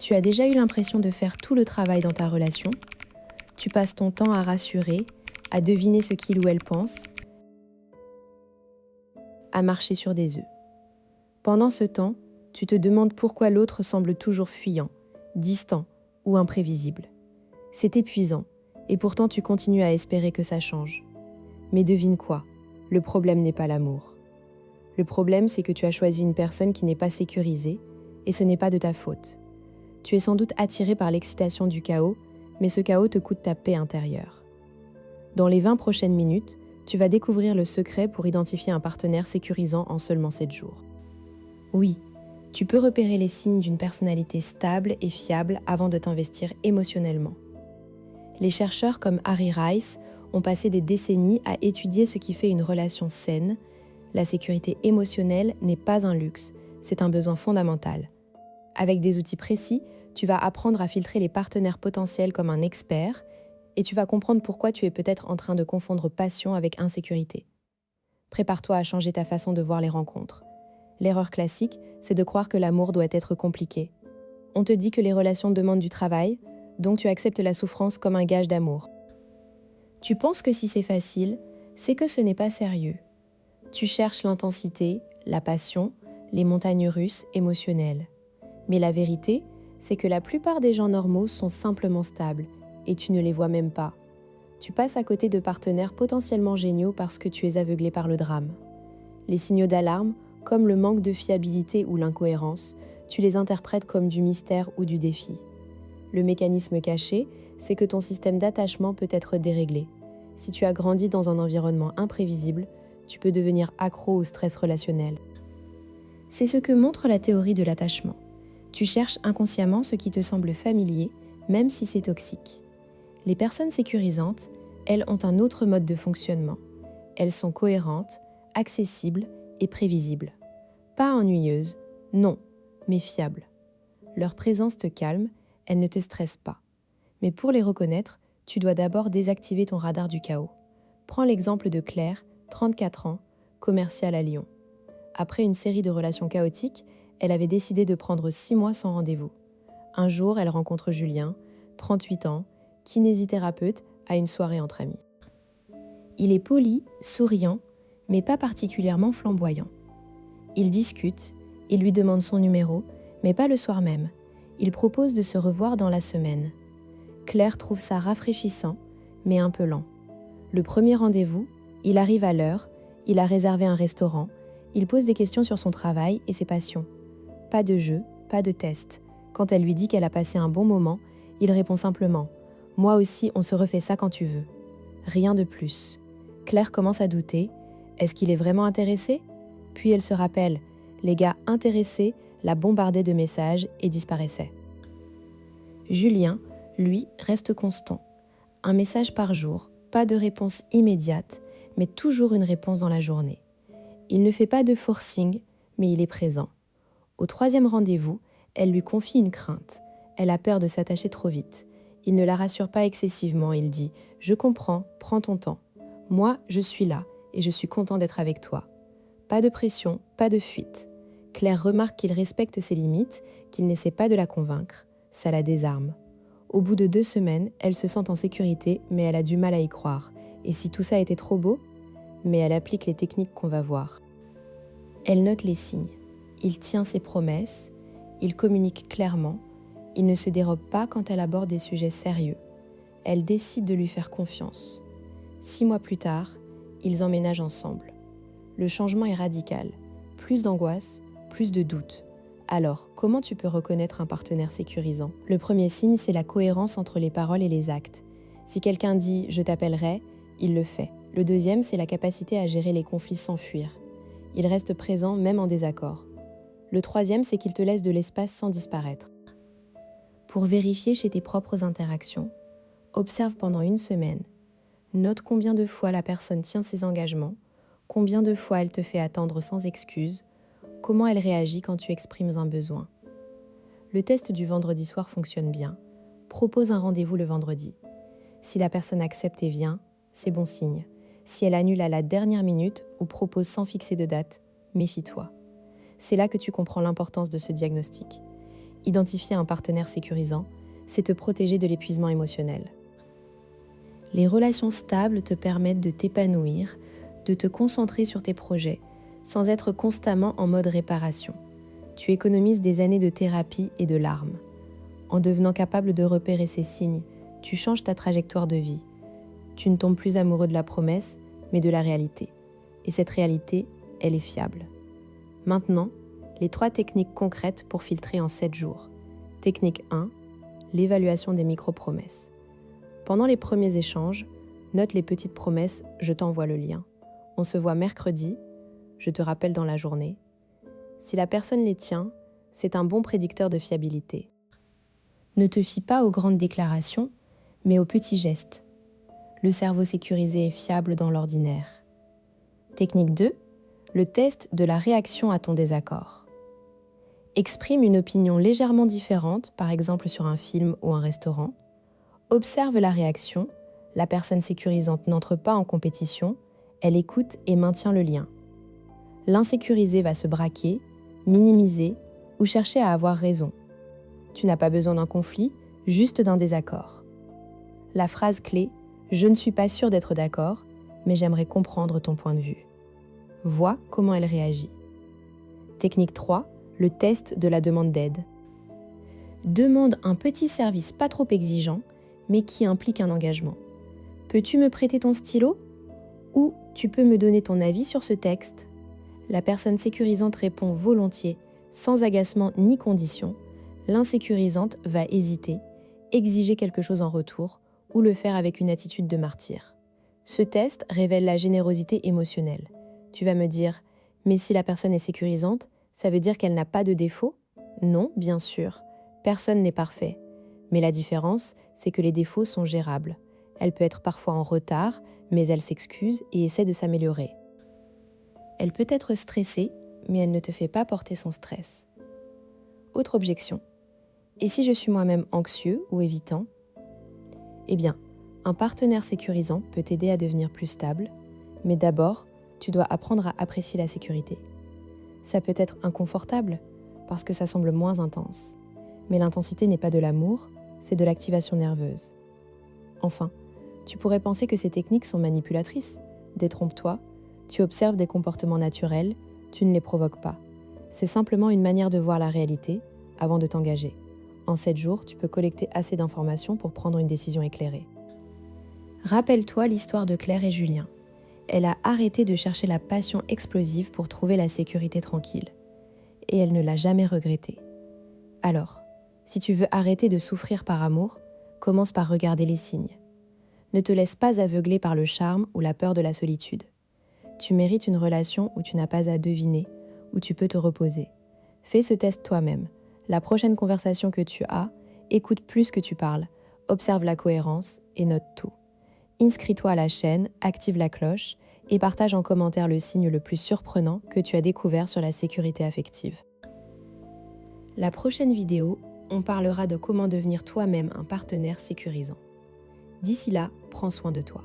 Tu as déjà eu l'impression de faire tout le travail dans ta relation? Tu passes ton temps à rassurer, à deviner ce qu'il ou elle pense, à marcher sur des œufs. Pendant ce temps, tu te demandes pourquoi l'autre semble toujours fuyant, distant ou imprévisible. C'est épuisant, et pourtant tu continues à espérer que ça change. Mais devine quoi? Le problème n'est pas l'amour. Le problème, c'est que tu as choisi une personne qui n'est pas sécurisée, et ce n'est pas de ta faute. Tu es sans doute attiré par l'excitation du chaos, mais ce chaos te coûte ta paix intérieure. Dans les 20 prochaines minutes, tu vas découvrir le secret pour identifier un partenaire sécurisant en seulement 7 jours. Oui, tu peux repérer les signes d'une personnalité stable et fiable avant de t'investir émotionnellement. Les chercheurs comme Harry Rice ont passé des décennies à étudier ce qui fait une relation saine. La sécurité émotionnelle n'est pas un luxe, c'est un besoin fondamental. Avec des outils précis, tu vas apprendre à filtrer les partenaires potentiels comme un expert et tu vas comprendre pourquoi tu es peut-être en train de confondre passion avec insécurité. Prépare-toi à changer ta façon de voir les rencontres. L'erreur classique, c'est de croire que l'amour doit être compliqué. On te dit que les relations demandent du travail, donc tu acceptes la souffrance comme un gage d'amour. Tu penses que si c'est facile, c'est que ce n'est pas sérieux. Tu cherches l'intensité, la passion, les montagnes russes émotionnelles. Mais la vérité, c'est que la plupart des gens normaux sont simplement stables, et tu ne les vois même pas. Tu passes à côté de partenaires potentiellement géniaux parce que tu es aveuglé par le drame. Les signaux d'alarme, comme le manque de fiabilité ou l'incohérence, tu les interprètes comme du mystère ou du défi. Le mécanisme caché, c'est que ton système d'attachement peut être déréglé. Si tu as grandi dans un environnement imprévisible, tu peux devenir accro au stress relationnel. C'est ce que montre la théorie de l'attachement. Tu cherches inconsciemment ce qui te semble familier, même si c'est toxique. Les personnes sécurisantes, elles ont un autre mode de fonctionnement. Elles sont cohérentes, accessibles et prévisibles. Pas ennuyeuses, non, mais fiables. Leur présence te calme, elles ne te stressent pas. Mais pour les reconnaître, tu dois d'abord désactiver ton radar du chaos. Prends l'exemple de Claire, 34 ans, commerciale à Lyon. Après une série de relations chaotiques, elle avait décidé de prendre 6 mois sans rendez-vous. Un jour, elle rencontre Julien, 38 ans, kinésithérapeute, à une soirée entre amis. Il est poli, souriant, mais pas particulièrement flamboyant. Ils discutent, il lui demande son numéro, mais pas le soir même. Il propose de se revoir dans la semaine. Claire trouve ça rafraîchissant, mais un peu lent. Le premier rendez-vous, il arrive à l'heure, il a réservé un restaurant, il pose des questions sur son travail et ses passions. Pas de jeu, pas de test. Quand elle lui dit qu'elle a passé un bon moment, il répond simplement « Moi aussi, on se refait ça quand tu veux ». Rien de plus. Claire commence à douter. Est-ce qu'il est vraiment intéressé? Puis elle se rappelle, les gars intéressés la bombardaient de messages et disparaissaient. Julien, lui, reste constant. Un message par jour, pas de réponse immédiate, mais toujours une réponse dans la journée. Il ne fait pas de forcing, mais il est présent. Au 3e rendez-vous, elle lui confie une crainte. Elle a peur de s'attacher trop vite. Il ne la rassure pas excessivement, il dit « Je comprends, prends ton temps. Moi, je suis là et je suis content d'être avec toi. » Pas de pression, pas de fuite. Claire remarque qu'il respecte ses limites, qu'il n'essaie pas de la convaincre. Ça la désarme. Au bout de 2 semaines, elle se sent en sécurité, mais elle a du mal à y croire. Et si tout ça était trop beau? Mais elle applique les techniques qu'on va voir. Elle note les signes. Il tient ses promesses, il communique clairement, il ne se dérobe pas quand elle aborde des sujets sérieux. Elle décide de lui faire confiance. 6 mois plus tard, ils emménagent ensemble. Le changement est radical. Plus d'angoisse, plus de doute. Alors, comment tu peux reconnaître un partenaire sécurisant? Le premier signe, c'est la cohérence entre les paroles et les actes. Si quelqu'un dit « je t'appellerai », il le fait. Le deuxième, c'est la capacité à gérer les conflits sans fuir. Il reste présent même en désaccord. Le troisième, c'est qu'il te laisse de l'espace sans disparaître. Pour vérifier chez tes propres interactions, observe pendant 1 semaine. Note combien de fois la personne tient ses engagements, combien de fois elle te fait attendre sans excuse, comment elle réagit quand tu exprimes un besoin. Le test du vendredi soir fonctionne bien. Propose un rendez-vous le vendredi. Si la personne accepte et vient, c'est bon signe. Si elle annule à la dernière minute ou propose sans fixer de date, méfie-toi. C'est là que tu comprends l'importance de ce diagnostic. Identifier un partenaire sécurisant, c'est te protéger de l'épuisement émotionnel. Les relations stables te permettent de t'épanouir, de te concentrer sur tes projets, sans être constamment en mode réparation. Tu économises des années de thérapie et de larmes. En devenant capable de repérer ces signes, tu changes ta trajectoire de vie. Tu ne tombes plus amoureux de la promesse, mais de la réalité. Et cette réalité, elle est fiable. Maintenant, les 3 techniques concrètes pour filtrer en 7 jours. Technique 1, l'évaluation des micro-promesses. Pendant les premiers échanges, note les petites promesses, je t'envoie le lien. On se voit mercredi, je te rappelle dans la journée. Si la personne les tient, c'est un bon prédicteur de fiabilité. Ne te fie pas aux grandes déclarations, mais aux petits gestes. Le cerveau sécurisé est fiable dans l'ordinaire. Technique 2, le test de la réaction à ton désaccord. Exprime une opinion légèrement différente, par exemple sur un film ou un restaurant. Observe la réaction, la personne sécurisante n'entre pas en compétition, elle écoute et maintient le lien. L'insécurisé va se braquer, minimiser ou chercher à avoir raison. Tu n'as pas besoin d'un conflit, juste d'un désaccord. La phrase clé « Je ne suis pas sûre d'être d'accord, mais j'aimerais comprendre ton point de vue ». Vois comment elle réagit. Technique 3, le test de la demande d'aide. Demande un petit service pas trop exigeant, mais qui implique un engagement. Peux-tu me prêter ton stylo ? Ou tu peux me donner ton avis sur ce texte ? La personne sécurisante répond volontiers, sans agacement ni condition. L'insécurisante va hésiter, exiger quelque chose en retour ou le faire avec une attitude de martyr. Ce test révèle la générosité émotionnelle. Tu vas me dire, mais si la personne est sécurisante, ça veut dire qu'elle n'a pas de défaut ? Non, bien sûr, personne n'est parfait. Mais la différence, c'est que les défauts sont gérables. Elle peut être parfois en retard, mais elle s'excuse et essaie de s'améliorer. Elle peut être stressée, mais elle ne te fait pas porter son stress. Autre objection. Et si je suis moi-même anxieux ou évitant ? Eh bien, un partenaire sécurisant peut t'aider à devenir plus stable, mais d'abord, tu dois apprendre à apprécier la sécurité. Ça peut être inconfortable, parce que ça semble moins intense. Mais l'intensité n'est pas de l'amour, c'est de l'activation nerveuse. Enfin, tu pourrais penser que ces techniques sont manipulatrices. Détrompe-toi, tu observes des comportements naturels, tu ne les provoques pas. C'est simplement une manière de voir la réalité avant de t'engager. En 7 jours, tu peux collecter assez d'informations pour prendre une décision éclairée. Rappelle-toi l'histoire de Claire et Julien. Elle a arrêté de chercher la passion explosive pour trouver la sécurité tranquille. Et elle ne l'a jamais regretté. Alors, si tu veux arrêter de souffrir par amour, commence par regarder les signes. Ne te laisse pas aveugler par le charme ou la peur de la solitude. Tu mérites une relation où tu n'as pas à deviner, où tu peux te reposer. Fais ce test toi-même. La prochaine conversation que tu as, écoute plus que tu parles, observe la cohérence et note tout. Inscris-toi à la chaîne, active la cloche et partage en commentaire le signe le plus surprenant que tu as découvert sur la sécurité affective. La prochaine vidéo, on parlera de comment devenir toi-même un partenaire sécurisant. D'ici là, prends soin de toi.